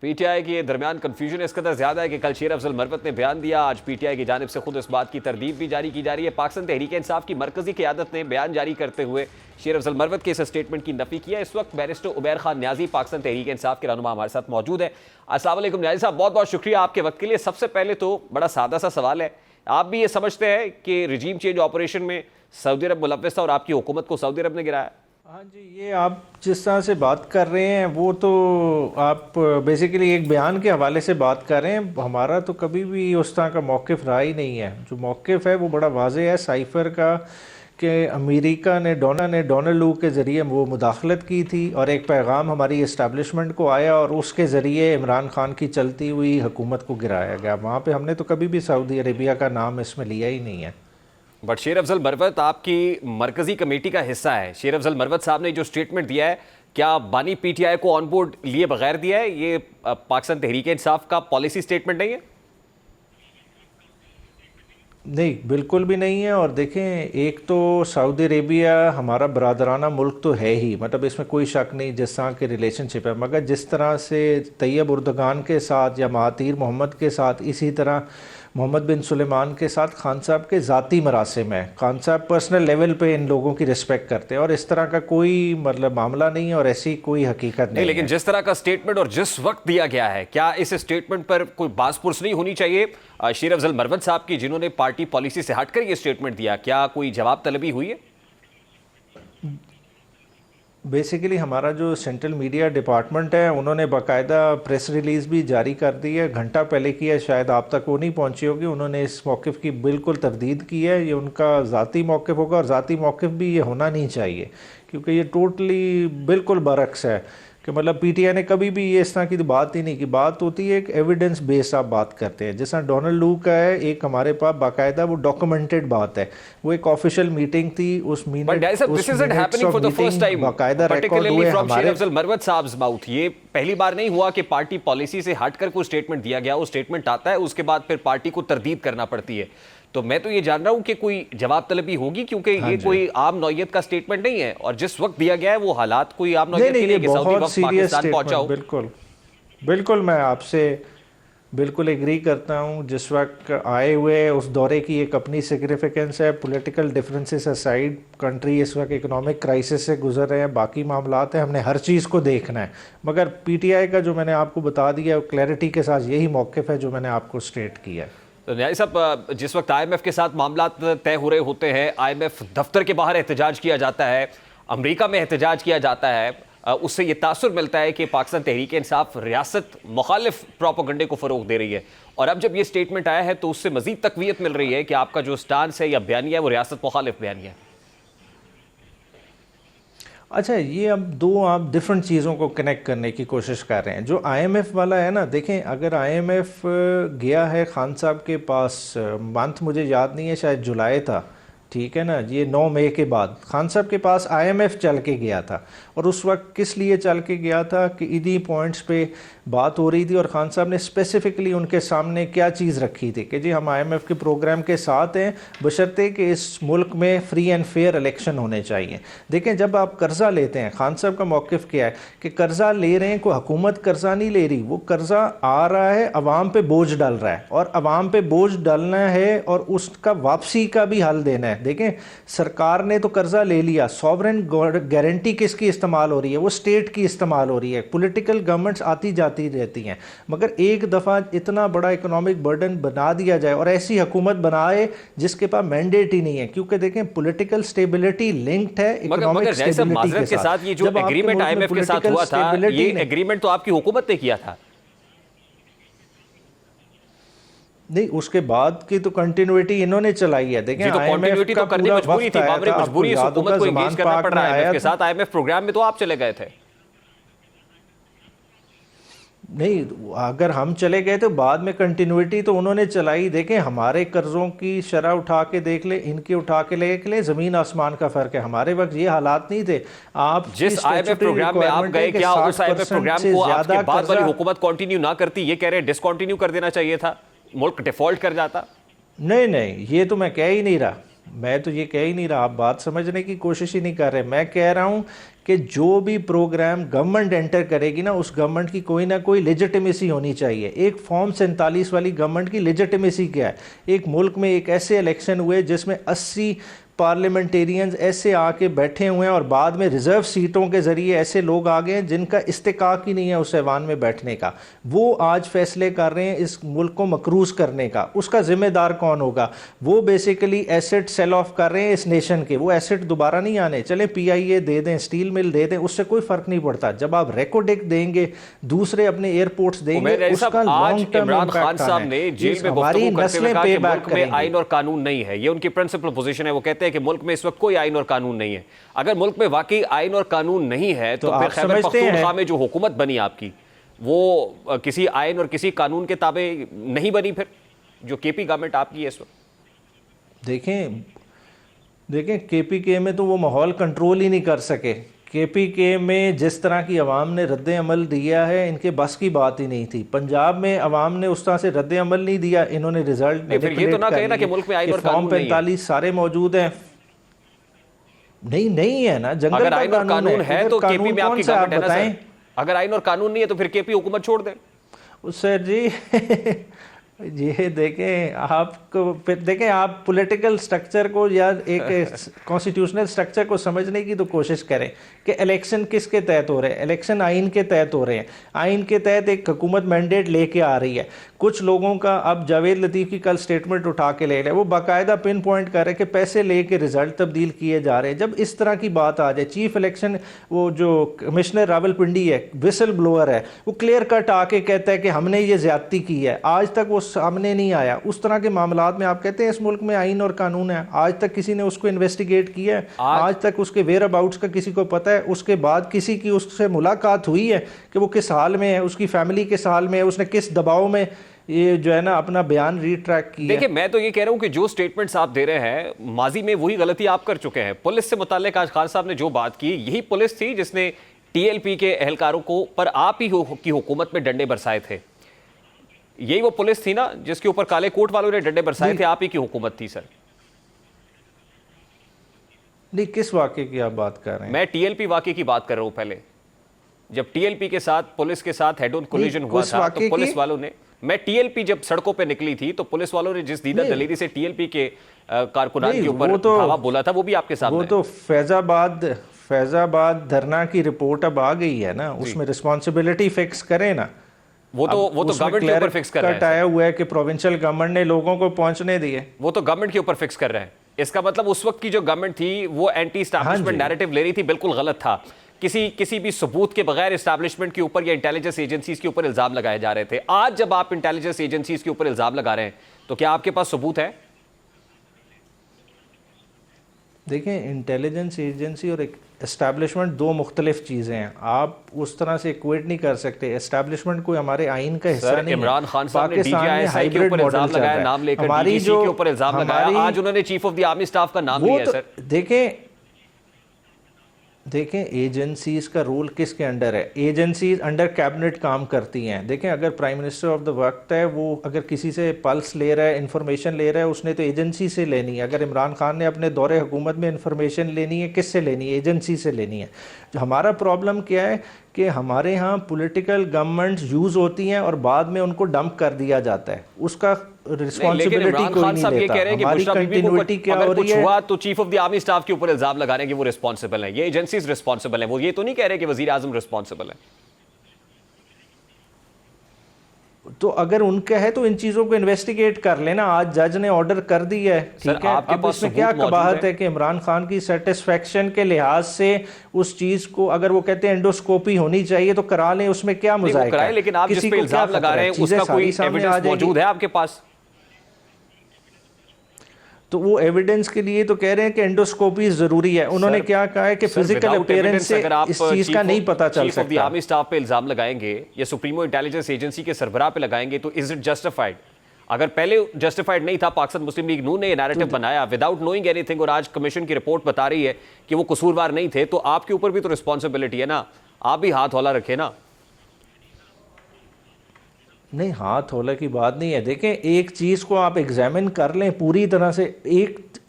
PTI के दरमियान confusion इस कदर ज्यादा है कि कल शेर अफजल मरवत ने बयान दिया, आज पीटीआई की जानिब से खुद इस बात की तरदीद भी जारी की जा रही है। पाकिस्तान तहरीक इंसाफ की मरकजी क़यादत ने बयान जारी करते हुए शेर अफजल मरवत के इस स्टेटमेंट की नफी किया। इस वक्त बैरिस्टर उबैर खान न्याजी पाकिस्तान तहरीक इंसाफ के रहनुमा हमारे साथ मौजूद है। अस्सलाम वालेकुम न्याजी साहब, बहुत बहुत शुक्रिया आपके वक्त के लिए। सबसे पहले तो बड़ा सादा सा सवाल है, आप भी ये समझते हैं कि रजीम चेंज ऑपरेशन में सऊदी अरब मुलव्वस था और आपकी हुकूमत को सऊदी अरब ने गिराया? हाँ जी, ये आप जिस तरह से बात कर रहे हैं वो तो आप बेसिकली एक बयान के हवाले से बात कर रहे हैं। हमारा तो कभी भी उस तरह का मौक़िफ़ रहा ही नहीं है। जो मौक़िफ़ है वो बड़ा वाज़ेह है साइफ़र का कि अमेरिका ने डोनाल्ड लू के ज़रिए वो मुदाखलत की थी और एक पैगाम हमारी इस्टेब्लिशमेंट को आया और उसके ज़रिए इमरान खान की चलती हुई हुकूमत को गिराया गया। वहाँ पे हमने तो कभी भी सऊदी अरेबिया का नाम इसमें लिया ही नहीं है। बट शेर अफजल मरवत आपकी मरकजी कमेटी का हिस्सा है। शेर अफजल मरवत साहब ने जो स्टेटमेंट दिया है, क्या बानी पीटीआई को ऑन बोर्ड लिए बगैर दिया है? ये पाकिस्तान तहरीक इंसाफ का पॉलिसी स्टेटमेंट नहीं है? नहीं, बिल्कुल भी नहीं है। और देखें, एक तो सऊदी अरेबिया हमारा बरादराना मुल्क तो है ही, मतलब इसमें कोई शक नहीं जिस तरह के रिलेशनशिप है, मगर जिस तरह से तैयब उर्दगान के साथ या महातीर मोहम्मद के साथ, इसी तरह मोहम्मद बिन सुलेमान के साथ खान साहब के ज़ाती मरासिम है। खान साहब पर्सनल लेवल पे इन लोगों की रिस्पेक्ट करते हैं और इस तरह का कोई मतलब मामला नहीं है और ऐसी कोई हकीकत नहीं। लेकिन जिस तरह का स्टेटमेंट और जिस वक्त दिया गया है, क्या इस स्टेटमेंट पर कोई बासपुरस नहीं होनी चाहिए शेर अफजल मरवत साहब की, जिन्होंने पार्टी पॉलिसी से हटकर ये स्टेटमेंट दिया? क्या कोई जवाब तलबी हुई है? बेसिकली हमारा जो सेंट्रल मीडिया डिपार्टमेंट है उन्होंने बाकायदा प्रेस रिलीज़ भी जारी कर दी है, घंटा पहले की है, शायद आप तक वो नहीं पहुंची होगी। उन्होंने इस मौक़िफ़ की बिल्कुल तरदीद की है। ये उनका ज़ाती मौक़िफ़ होगा और ज़ाती मौक़िफ़ भी ये होना नहीं चाहिए, क्योंकि ये टोटली बिल्कुल बरक्स है कि मतलब पीटीआई ने कभी भी ये इस तरह की बात ही नहीं की। बात होती है एक एविडेंस बेस आप बात करते हैं, जैसा डोनाल्ड लू का है, एक हमारे पास बाकायदा वो डॉक्यूमेंटेड बात है, वो एक ऑफिशियल मीटिंग थी, उस बाकायदा रिकॉर्ड हुए हमारे मरवत साहब माउथ। ये पहली बार नहीं हुआ कि पार्टी पॉलिसी से हटकर कोई स्टेटमेंट दिया गया, वो स्टेटमेंट आता है, उसके बाद फिर पार्टी को तरदीद करना पड़ती है। तो मैं तो ये जान रहा हूं कि कोई जवाब तलबी होगी, क्योंकि ये कोई आम नौयत का स्टेटमेंट नहीं है और जिस वक्त दिया गया है वो हालात कोई आम नौयत के नहीं कि सऊदी वक्त पाकिस्तान पहुंचा हो। बिल्कुल बिल्कुल, मैं आपसे बिल्कुल एग्री करता हूं। जिस वक्त आए हुए उस दौरे की एक अपनी सिग्निफिकेंस है। पॉलिटिकल डिफरेंसेस असाइड, कंट्री इस वक्त इकोनॉमिक क्राइसिस से गुजर रहे हैं, बाकी मामलात हैं, हमने हर चीज़ को देखना है। मगर पीटीआई का जो मैंने आपको बता दिया क्लैरिटी के साथ यही मौक़िफ़ है जो मैंने आपको स्टेट किया है। तो न्याय साहब, जिस वक्त आईएमएफ के साथ मामला तय हो रहे होते हैं, आईएमएफ दफ्तर के बाहर एहतजाज किया जाता है, अमेरिका में एहतजाज किया जाता है, उससे ये तासुर मिलता है कि पाकिस्तान तहरीक इंसाफ रियासत मुखालिफ प्रोपेगेंडे को फ़रोग दे रही है। और अब जब ये स्टेटमेंट आया है तो उससे मजीद तकवीयत मिल रही है कि आपका जो स्टांस है या बयानिया है वो रियासत मुखालिफ बयानिया है। अच्छा, ये अब दो आप डिफरेंट चीज़ों को कनेक्ट करने की कोशिश कर रहे हैं। जो आईएमएफ वाला है ना, देखें, अगर आईएमएफ गया है खान साहब के पास, मंथ मुझे याद नहीं है, शायद जुलाई था, ठीक है ना, ये 9 मई के बाद खान साहब के पास आईएमएफ चल के गया था। और उस वक्त किस लिए चल के गया था कि इन्हीं पॉइंट्स पे बात हो रही थी और खान साहब ने स्पेसिफिकली उनके सामने क्या चीज़ रखी थी कि जी हम आईएमएफ के प्रोग्राम के साथ हैं, बशर्ते कि इस मुल्क में फ्री एंड फेयर इलेक्शन होने चाहिए। देखें, जब आप कर्ज़ा लेते हैं, खान साहब का मौक़िफ़ क्या है कि कर्ज़ा ले रहे हैं, कोई हुकूमत कर्ज़ा नहीं ले रही, वो कर्ज़ा आ रहा है, अवाम पे बोझ डाल रहा है और अवाम पे बोझ डालना है और उसका वापसी का भी हल देना है। देखें, सरकार ने तो कर्जा ले लिया, सॉवरेन गारंटी किसकी इस्तेमाल हो रही है? वो स्टेट की इस्तेमाल हो रही है। पॉलिटिकल गवर्नमेंट्स आती जाती रहती हैं, मगर एक दफ़ा इतना बड़ा इकोनॉमिक बर्डन बना दिया जाए और ऐसी हुकूमत बनाए जिसके पास मैंडेट ही नहीं है, क्योंकि देखें पॉलिटिकल स्टेबिलिटी लिंक्ड है इकोनॉमिक स्टेबिलिटी के साथ। ये जो एग्रीमेंट आईएमएफ के साथ हुआ था, ये एग्रीमेंट तो आपकी हुकूमत ने किया था। नहीं, उसके बाद की तो कंटिन्यूटी इन्होंने चलाई है। देखें, तो कंटिन्यूटी तो करनी मजबूरी थी, मजबूरी हुकूमत को एंगेज करना पड़ रहा है आईएमएफ के साथ। आईएमएफ प्रोग्राम में तो आप चले गए थे। नहीं, अगर हम चले गए तो बाद में कंटिन्यूटी तो उन्होंने चलाई। देखें, हमारे कर्जों की शरह उठा के देख ले, इनकी उठा के देख ले, जमीन आसमान का फर्क है। हमारे वक्त ये हालात नहीं थे। आप जिस आईएमएफ प्रोग्राम में आप गए, क्या उस आईएमएफ प्रोग्राम को आपके बाद वाली हुकूमत कंटिन्यू ना करती? ये कह रहे हैं डिसकंटिन्यू कर देना चाहिए था, मुल्क डिफॉल्ट कर जाता। नहीं, ये तो मैं कह ही नहीं रहा, मैं तो ये कह ही नहीं रहा। आप बात समझने की कोशिश ही नहीं कर रहे। मैं कह रहा हूँ कि जो भी प्रोग्राम गवर्नमेंट एंटर करेगी ना, उस गवर्नमेंट की कोई ना कोई लेजिटिमेसी होनी चाहिए। एक फॉर्म 47 वाली गवर्नमेंट की लेजिटिमेसी क्या है? एक मुल्क में एक ऐसे इलेक्शन हुए जिसमें 80 पार्लियामेंटेरियंस ऐसे आके बैठे हुए हैं और बाद में रिजर्व सीटों के ज़रिए ऐसे लोग आ गए हैं जिनका इस्तेकाक ही नहीं है उस ऐवान में बैठने का। वो आज फैसले कर रहे हैं इस मुल्क को मकरूज़ करने का। उसका ज़िम्मेदार कौन होगा? वो बेसिकली एसेट सेल ऑफ कर रहे हैं इस नेशन के। वो एसेट दोबारा नहीं आने। चले PIA दे दें, स्टील मिल दे दें, उससे कोई फ़र्क नहीं पड़ता। जब आप रेकोडेक देंगे, दूसरे अपने एयरपोर्ट्स देंगे, उसका लॉन्ग टर्म इमरान खान साहब ने जेल में गुफ्तगू करते हुए कहा कि मुल्क में आइन और कानून नहीं है। ये उनकी प्रिंसिपल पोजीशन है। वो कहते हैं कि मुल्क में इस वक्त कोई आइन और कानून नहीं है। अगर मुल्क में वाकई आइन और कानून नहीं है तो फिर खैबर पख्तूनख्वा में जो हुकूमत बनी आपकी, वो किसी आइन और किसी कानून के ताबे नहीं बनी। फिर जो केपी गवर्नमेंट आपकी है इस वक्त, देखें KPK में तो वो माहौल कंट्रोल ही नहीं कर सके। KPK में जिस तरह की अवाम ने रद्द अमल दिया है, इनके बस की बात ही नहीं थी। पंजाब में अवाम ने उस तरह से रद्द अमल नहीं दिया। इन्होंने रिजल्ट ये तो ना कहे ना कि मुल्क में आइन और कानून नहीं है। 45 सारे मौजूद हैं। नहीं है ना। जंगल अगर आइन और कानून है तो केपी में आपकी गवर्नमेंट है ना बताएं। सर। अगर आइन और कानून नहीं है तो फिर केपी हुकूमत छोड़ दें। सर जी ये देखें, आप पॉलिटिकल स्ट्रक्चर को या एक कॉन्स्टिट्यूशनल स्ट्रक्चर को समझने की तो कोशिश करें कि इलेक्शन किसके तहत हो रहे हैं। इलेक्शन आइन के तहत हो रहे हैं। आइन के तहत एक हुकूमत मैंडेट लेके आ रही है। कुछ लोगों का, अब जावेद लतीफ़ की कल स्टेटमेंट उठा के ले रहे हैं, वो बाकायदा पिन पॉइंट कर रहे हैं कि पैसे लेके रिजल्ट तब्दील किए जा रहे हैं। जब इस तरह की बात आ जाए, चीफ इलेक्शन वो जो कमिश्नर रावलपिंडी है, विसल ब्लोअर है, वो क्लियर कट आके कहता है कि हमने ये ज्यादती की है। आज तक वो सामने नहीं आया। उस तरह के मामलात में आप कहते हैं इस मुल्क में आइन और कानून है। आज तक किसी ने उसको इन्वेस्टिगेट किया है? आज तक उसके वेयर अबाउट्स का किसी को पता है? उसके बाद किसी की उससे मुलाकात हुई है कि वो किस हाल में है, उसकी फैमिली किस हाल में है, उसने किस दबाव में ये जो है ना अपना बयान रिट्रैक्ट किया? देखिए, मैं तो ये कह रहा हूं कि जो स्टेटमेंट्स आप दे रहे हैं, माजी में वही गलती आप कर चुके हैं। पुलिस से मुताल्लिक आज खान साहब ने जो बात की, यही पुलिस थी जिसने TLP के एहलकारों को पर आप ही की हुकूमत में डंडे बरसाए थे। यही वो पुलिस थी ना जिसके ऊपर काले कोट वालों ने डंडे बरसाए थे। आप ही की हुकूमत थी सर। नहीं, किस वाक़े की आप बात कर रहे हैं? मैं TLP वाक़े की बात कर रहा हूं। पहले जब TLP के साथ पुलिस के साथ हेड ऑन कोलिजन हुआ था तो पुलिस वालों ने, मैं TLP जब सड़कों पे निकली थी तो पुलिस वालों ने जिस दीदा दलीली से TLP के कारकुनान के ऊपर धावा बोला था, वो भी आपके सामने। वो तो फैजाबाद धरना की रिपोर्ट अब आ गई है ना, उसमें रिस्पॉन्सिबिलिटी फिक्स करें ना। वो तो गवर्नमेंट के ऊपर फिक्स कर रहे हैं। आया हुआ है कि प्रोविंशियल गवर्नमेंट ने लोगों को पहुंचने दिए। वो तो गवर्नमेंट के ऊपर फिक्स कर रहे हैं। इसका मतलब उस वक्त की जो गवर्नमेंट थी वो एंटी एस्टैब्लिशमेंट नैरेटिव ले रही थी, बिल्कुल गलत था। किसी भी सबूत के बगैर एस्टैब्लिशमेंट के ऊपर या इंटेलिजेंस एजेंसीज के ऊपर इल्जाम लगाए जा रहे थे। आज जब आप इंटेलिजेंस एजेंसीज के ऊपर इल्जाम लगा रहे हैं तो क्या आपके पास सबूत है? देखें, इंटेलिजेंस एजेंसी और एस्टैब्लिशमेंट दो मुख्तलिफ चीज़ें हैं। आप उस तरह से इक्वेट नहीं कर सकते। एस्टैब्लिशमेंट कोई हमारे आइन का हिस्सा नहीं है। इमरान खान साहब ने DGISI के ऊपर इल्जाम लगाया, नाम लेकर DGC के ऊपर इल्जाम लगाया। आज उन्होंने chief of the army staff का नाम लिया है सर। देखें एजेंसीज का रोल किसके अंडर है? एजेंसीज अंडर कैबिनेट काम करती हैं। देखें, अगर प्राइम मिनिस्टर ऑफ द वक्त है, वो अगर किसी से पल्स ले रहा है, इंफॉर्मेशन ले रहा है, उसने तो एजेंसी से लेनी है। अगर इमरान खान ने अपने दौरे हुकूमत में इंफॉर्मेशन लेनी है, किससे लेनी है? एजेंसी से लेनी है। जो हमारा प्रॉब्लम क्या है कि हमारे यहाँ पॉलिटिकल गवर्नमेंट्स यूज़ होती हैं और बाद में उनको डंप कर दिया जाता है। उसका रिस्पॉन्सिबिलिटी कोई नहीं लेता। हमारी कंटिन्यूटी क्या हो रही है? हुआ तो chief of the army staff के ऊपर इल्जाम लगा रहे हैं कि वो रिस्पॉन्सिबल है, ये एजेंसीज रिस्पॉन्सिबल है। वो ये तो नहीं कह रहे कि वजीर आजम रिस्पॉन्सिबल है। तो अगर उनका है तो इन चीजों को इन्वेस्टिगेट कर लेना। आज जज ने ऑर्डर कर दिया है, ठीक है। अब इसमें क्या कबाहत है कि इमरान खान की सेटिस्फेक्शन के लिहाज से उस चीज को, अगर वो कहते हैं एंडोस्कोपी होनी चाहिए तो करा लें, उसमें क्या मुज़ाहिरा है? लेकिन आप जिस पे इल्जाम लगा रहे हैं उसका कोई एविडेंस मौजूद है आपके पास? तो वो एविडेंस के लिए तो कह रहे हैं कि एंडोस्कोपी जरूरी है। उन्होंने क्या कहा है कि फिजिकल अपीयरेंस से इस चीज का नहीं पता चल सकता। Chief of the army staff पे इल्जाम लगाएंगे या सुप्रीमो इंटेलिजेंस एजेंसी के सरबराह पे लगाएंगे तो इज इट जस्टिफाइड? अगर पहले जस्टिफाइड नहीं था, पाकिस्तान मुस्लिम लीग नून ने ये नैरेटिव बनाया विदाउट नोइंग एनीथिंग, और आज कमीशन की रिपोर्ट बता रही है कि वो कसूरवार नहीं थे, तो आपके ऊपर भी तो रिस्पॉन्सिबिलिटी है ना। आप भी हाथ हौला रखे ना। नहीं, हाथ होला की बात नहीं है। देखें, एक चीज़ को आप एग्जामिन कर लें पूरी तरह से,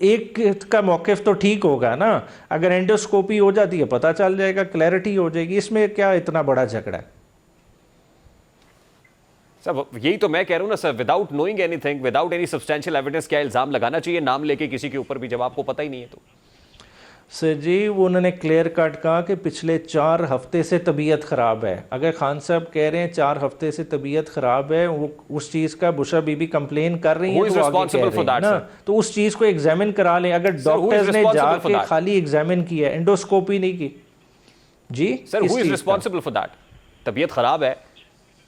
एक का मौक़िफ़ तो ठीक होगा ना। अगर एंडोस्कोपी हो जाती है पता चल जाएगा, क्लैरिटी हो जाएगी, इसमें क्या इतना बड़ा झगड़ा है। सर यही तो मैं कह रहा हूं ना sir, without knowing anything, without any substantial evidence क्या इल्जाम लगाना चाहिए नाम लेके किसी के ऊपर भी, जब आपको पता ही नहीं है तो? सर जी, वो उन्होंने क्लियर कट कहा कि पिछले 4 हफ्ते से तबीयत ख़राब है। अगर खान साहब कह रहे हैं 4 हफ्ते से तबीयत ख़राब है, वो उस चीज़ का बुशरा बीबी कंप्लेन कर रही है, तो आगे कह रहे हैं ना, तो उस चीज़ को एग्जामिन करा लें। अगर डॉक्टर्स ने जाके खाली एग्जामिन किया, एंडोस्कोपी नहीं की जी। Sir who is responsible for that? तबीयत खराब है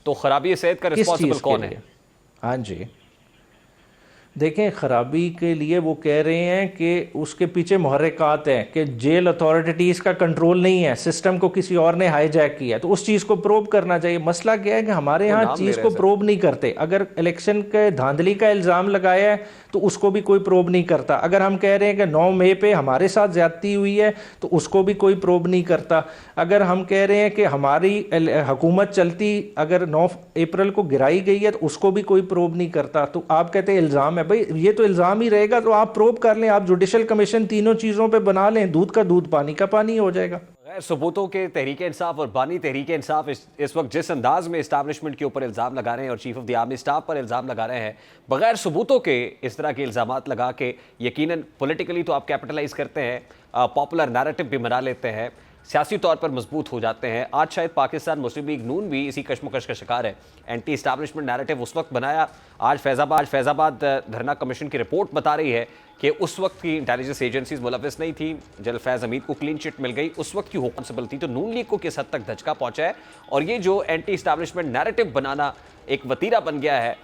तो खराबी सेहत का रिस्पॉन्सिबल कौन है? हाँ जी, देखें, ख़राबी के लिए वो कह रहे हैं कि उसके पीछे मुहर्रिकात हैं कि जेल अथॉरिटीज़ का कंट्रोल नहीं है, सिस्टम को किसी और ने हाईजैक किया, तो उस चीज़ को प्रोब करना चाहिए। मसला क्या है कि हमारे यहाँ चीज़ को प्रोब नहीं करते। अगर इलेक्शन के धांधली का इल्ज़ाम लगाया है तो उसको भी कोई प्रोब नहीं करता। अगर हम कह रहे हैं कि 9 मई पे हमारे साथ ज़्यादती हुई है तो उसको भी कोई प्रोब नहीं करता। अगर हम कह रहे हैं कि हमारी हुकूमत चलती अगर 9 अप्रैल को गिराई गई है तो उसको भी कोई प्रोब नहीं करता। तो आप कहते हैं इल्ज़ाम है, भाई ये तो इल्ज़ाम ही रहेगा, तो आप प्रोब कर लें, आप जुडिशल कमीशन तीनों चीज़ों पे बना लें, दूध का दूध पानी का पानी हो जाएगा। बगैर सबूतों के तहरीक इंसाफ और बानी तहरीक इंसाफ इस वक्त जिस अंदाज में इस्टेब्लिशमेंट के ऊपर इल्ज़ाम लगा रहे हैं और chief of the army staff पर इल्ज़ाम लगा रहे हैं, बगैर सबूतों के इस तरह के इल्ज़ामात लगा के यकीनन पॉलिटिकली तो आप कैपिटलाइज करते हैं, पॉपुलर नैरेटिव भी बना लेते हैं, सियासी तौर पर मजबूत हो जाते हैं। आज शायद पाकिस्तान मुस्लिम लीग नून भी इसी कशमकश का शिकार है। एंटी इस्टेब्लिशमेंट नैरेटिव उस वक्त बनाया, आज फैज़ाबाद धरना कमीशन की रिपोर्ट बता रही है कि उस वक्त की इंटेलिजेंस एजेंसीज मुलविस नहीं थी, जनरल फैज़ हमीद को क्लीन चिट मिल गई, उस वक्त की हुक्मसिबल थी। तो नून लीग को किस हद तक धचका पहुंचा है और ये जो एंटी इस्टेब्लिशमेंट नैरेटिव बनाना एक वतीरा बन गया है,